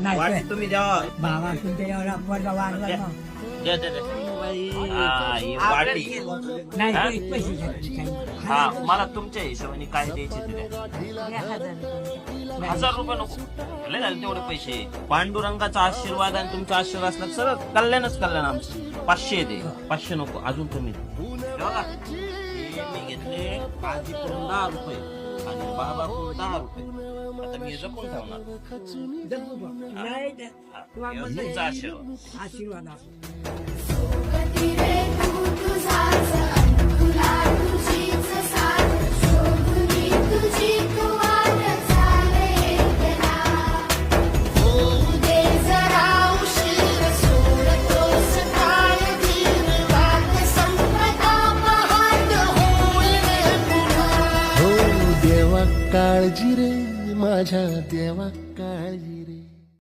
नाही वाटी तर- तुम्ही द्या. बाबा तुमच्या एवढा पोरगा वाढला ना. द्या, द्या, द्या. हा, ही वाटी. नाही हा? ते पैसे घ्यायचे काही. हा मला तुमच्या हिशोबाने काय द्यायचे ते द्या. 1000 रुपये नको लय झाले तेवढे पैसे. पांडुरंगाचा आशीर्वाद आणि तुमचा आशीर्वाद असला सगळं कल्याणच कल्याण आमचं. 500 दे. 500 नको अजून कमी दे. हे बघा, हे मी घेतले आजीकडून 10 रुपये आणि बाबाकडून 10 रुपये. आता मी हे जपून ठेवणार. जपू बा. नाही तर- हा, हे तुमचा आशीर्वाद. आशीर्वाद असो. सोबती रे तू तुझा